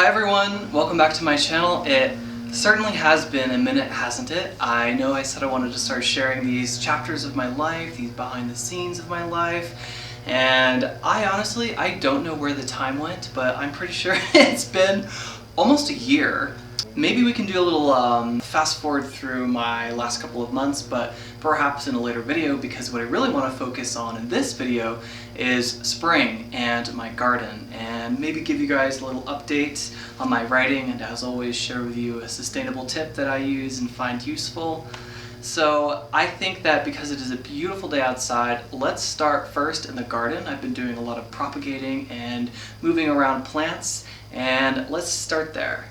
Hi everyone, welcome back to my channel. It certainly has been a minute, hasn't it? I know I said I wanted to start sharing these chapters of my life, these behind the scenes of my life, and I don't know where the time went, but I'm pretty sure it's been almost a year. Maybe we can do a little fast forward through my last couple of months, but perhaps in a later video, because what I really want to focus on in this video is spring and my garden, and maybe give you guys a little update on my writing, and as always share with you a sustainable tip that I use and find useful. So I think that because it is a beautiful day outside, let's start first in the garden. I've been doing a lot of propagating and moving around plants, and let's start there.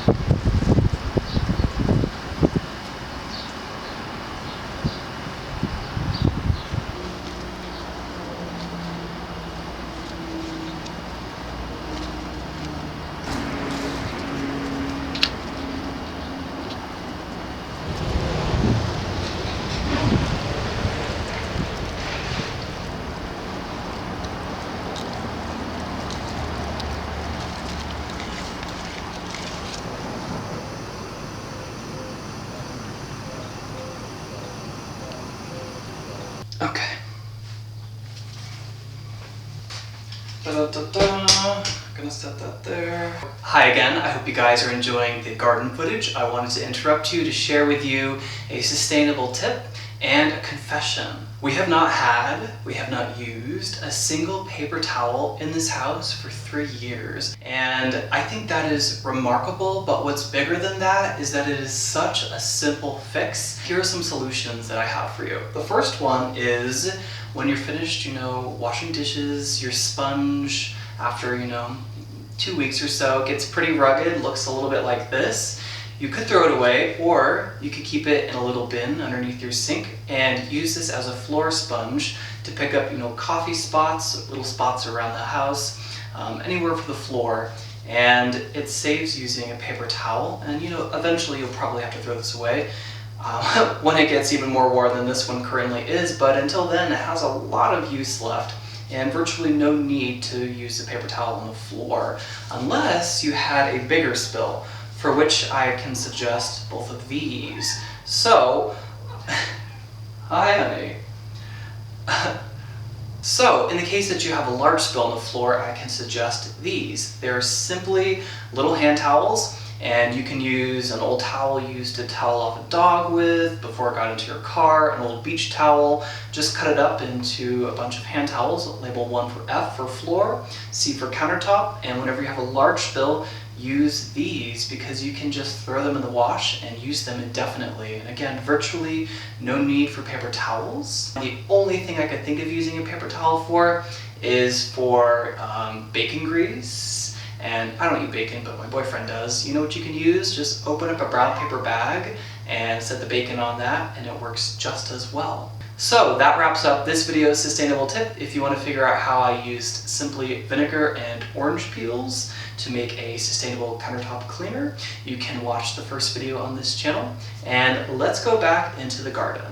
Okay. Gonna set that there. Hi again, I hope you guys are enjoying the garden footage. I wanted to interrupt you to share with you a sustainable tip and a confession. We have not used a single paper towel in this house for 3 years. And I think that is remarkable, but what's bigger than that is that it is such a simple fix. Here are some solutions that I have for you. The first one is when you're finished, washing dishes, your sponge, after, 2 weeks or so, gets pretty rugged, looks a little bit like this. You could throw it away, or you could keep it in a little bin underneath your sink and use this as a floor sponge to pick up, coffee spots, little spots around the house, anywhere for the floor. And it saves using a paper towel, and eventually you'll probably have to throw this away when it gets even more worn than this one currently is, but until then it has a lot of use left and virtually no need to use the paper towel on the floor unless you had a bigger spill, for which I can suggest both of these. So, hi honey. So, in the case that you have a large spill on the floor, I can suggest these. They're simply little hand towels, and you can use an old towel you used to towel off a dog with before it got into your car, an old beach towel. Just cut it up into a bunch of hand towels. Label one for F for floor, C for countertop, and whenever you have a large spill, use these because you can just throw them in the wash and use them indefinitely. And again, virtually no need for paper towels. The only thing I could think of using a paper towel for is for bacon grease. And I don't eat bacon, but my boyfriend does. You know what you can use? Just open up a brown paper bag and set the bacon on that, and it works just as well. So that wraps up this video's sustainable tip. If you want to figure out how I used simply vinegar and orange peels to make a sustainable countertop cleaner, you can watch the first video on this channel. And let's go back into the garden.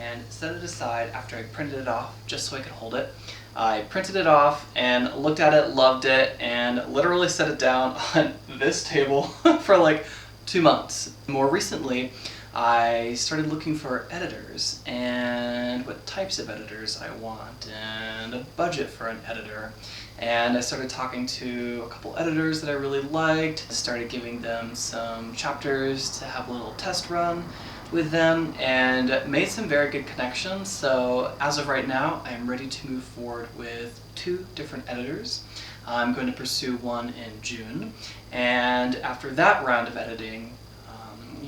and set it aside after I printed it off just so I could hold it. I printed it off and looked at it, loved it, and literally set it down on this table for like 2 months. More recently, I started looking for editors and what types of editors I want and a budget for an editor. And I started talking to a couple editors that I really liked, started giving them some chapters to have a little test run with them, and made some very good connections. So as of right now, I am ready to move forward with 2 different editors. I'm going to pursue one in June, and after that round of editing,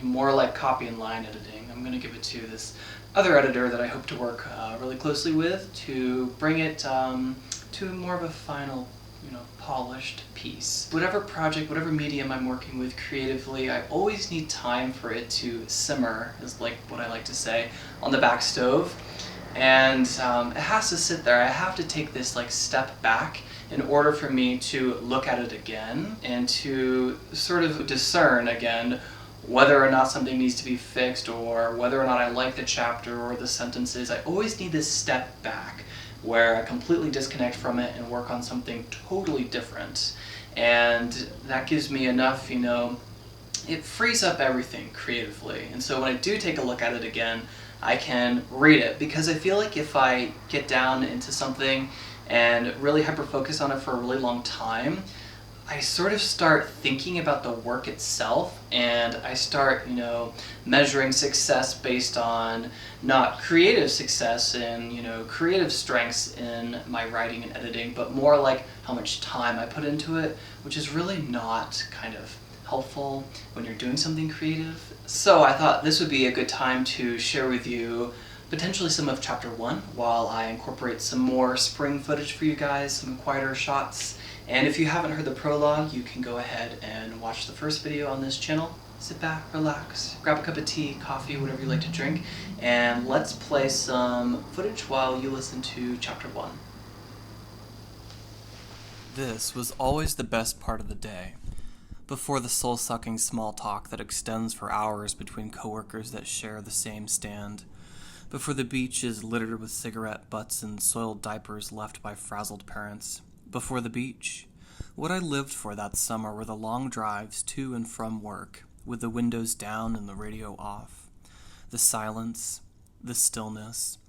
more like copy and line editing, I'm going to give it to this other editor that I hope to work really closely with to bring it to more of a final, polished piece. Whatever project, whatever medium I'm working with creatively, I always need time for it to simmer, is like what I like to say, on the back stove. And it has to sit there. I have to take this step back in order for me to look at it again and to sort of discern again whether or not something needs to be fixed or whether or not I like the chapter or the sentences. I always need this step back where I completely disconnect from it and work on something totally different. And that gives me enough, it frees up everything creatively. And so when I do take a look at it again, I can read it, because I feel like if I get down into something and really hyper-focus on it for a really long time, I sort of start thinking about the work itself, and I start, measuring success based on not creative success and, creative strengths in my writing and editing, but more like how much time I put into it, which is really not kind of helpful when you're doing something creative. So I thought this would be a good time to share with you potentially some of chapter 1 while I incorporate some more spring footage for you guys, some quieter shots. And if you haven't heard the prologue, you can go ahead and watch the first video on this channel. Sit back, relax, grab a cup of tea, coffee, whatever you like to drink, and let's play some footage while you listen to chapter 1. This was always the best part of the day, before the soul-sucking small talk that extends for hours between coworkers that share the same stand, before the beach is littered with cigarette butts and soiled diapers left by frazzled parents. Before the beach, what I lived for that summer were the long drives to and from work, with the windows down and the radio off. The silence, the stillness,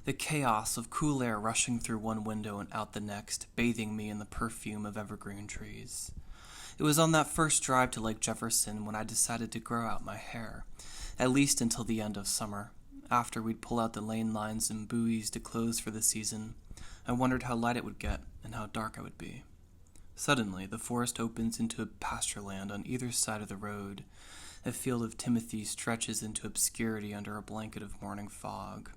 the chaos of cool air rushing through one window and out the next, bathing me in the perfume of evergreen trees. It was on that first drive to Lake Jefferson when I decided to grow out my hair, at least until the end of summer. After we'd pull out the lane lines and buoys to close for the season, I wondered how light it would get and how dark I would be. Suddenly, the forest opens into a pasture land on either side of the road. A field of timothy stretches into obscurity under a blanket of morning fog.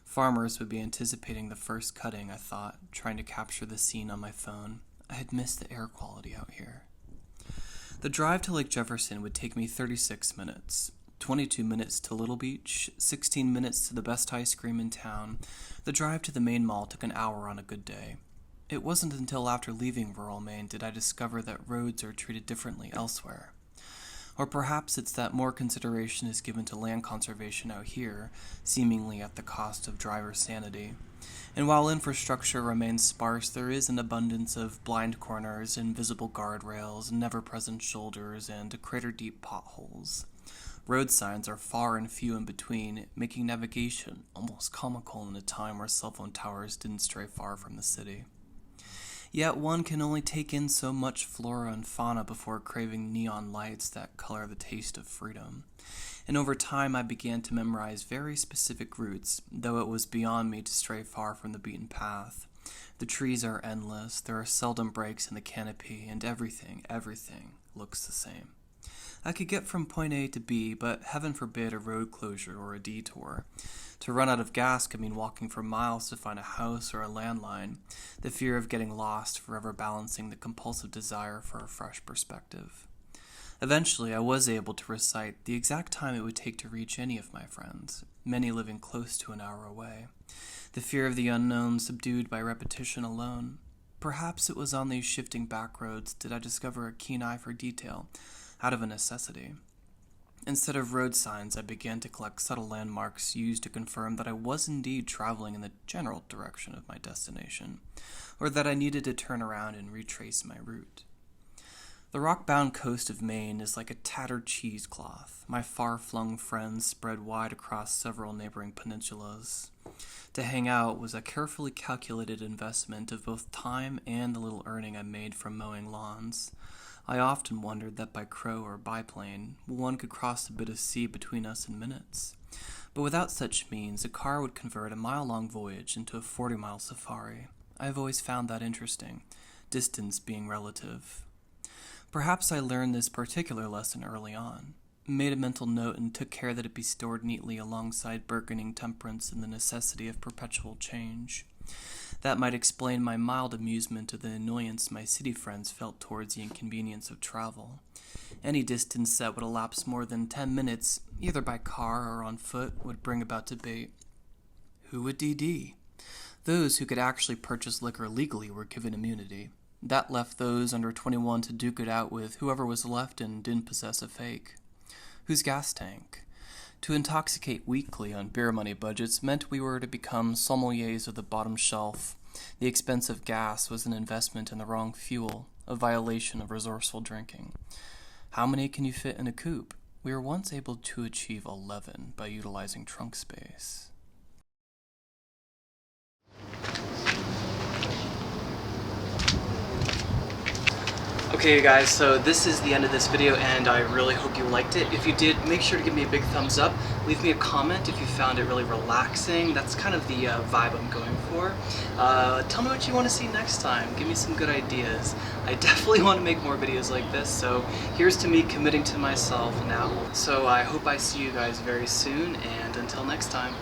Farmers would be anticipating the first cutting, I thought, trying to capture the scene on my phone. I had missed the air quality out here. The drive to Lake Jefferson would take me 36 minutes. 22 minutes to Little Beach, 16 minutes to the best ice cream in town. The drive to the main mall took an hour on a good day. It wasn't until after leaving rural Maine did I discover that roads are treated differently elsewhere. Or perhaps it's that more consideration is given to land conservation out here, seemingly at the cost of driver sanity. And while infrastructure remains sparse, there is an abundance of blind corners, invisible guardrails, never-present shoulders, and crater-deep potholes. Road signs are far and few in between, making navigation almost comical in a time where cell phone towers didn't stray far from the city. Yet one can only take in so much flora and fauna before craving neon lights that color the taste of freedom. And over time I began to memorize very specific routes, though it was beyond me to stray far from the beaten path. The trees are endless, there are seldom breaks in the canopy, and everything looks the same. I could get from point A to B, but heaven forbid a road closure or a detour. To run out of gas could mean walking for miles to find a house or a landline, the fear of getting lost forever balancing the compulsive desire for a fresh perspective. Eventually, I was able to recite the exact time it would take to reach any of my friends, many living close to an hour away. The fear of the unknown subdued by repetition alone. Perhaps it was on these shifting back roads did I discover a keen eye for detail, out of a necessity. Instead of road signs, I began to collect subtle landmarks used to confirm that I was indeed traveling in the general direction of my destination, or that I needed to turn around and retrace my route. The rock-bound coast of Maine is like a tattered cheesecloth, my far-flung friends spread wide across several neighboring peninsulas. To hang out was a carefully calculated investment of both time and the little earning I made from mowing lawns. I often wondered that by crow or biplane, one could cross the bit of sea between us in minutes. But without such means, a car would convert a mile-long voyage into a 40-mile safari. I have always found that interesting, distance being relative. Perhaps I learned this particular lesson early on, made a mental note and took care that it be stored neatly alongside burgeoning temperance and the necessity of perpetual change. That might explain my mild amusement of the annoyance my city friends felt towards the inconvenience of travel. Any distance that would elapse more than 10 minutes, either by car or on foot, would bring about debate. Who would DD? Those who could actually purchase liquor legally were given immunity. That left those under 21 to duke it out with whoever was left and didn't possess a fake. Whose gas tank? To intoxicate weekly on beer money budgets meant we were to become sommeliers of the bottom shelf. The expensive gas was an investment in the wrong fuel, a violation of resourceful drinking. How many can you fit in a coupe? We were once able to achieve 11 by utilizing trunk space. Okay, you guys, so this is the end of this video, and I really hope you liked it. If you did, make sure to give me a big thumbs up. Leave me a comment if you found it really relaxing. That's kind of the vibe I'm going for. Tell me what you want to see next time. Give me some good ideas. I definitely want to make more videos like this, so here's to me committing to myself now. So I hope I see you guys very soon, and until next time.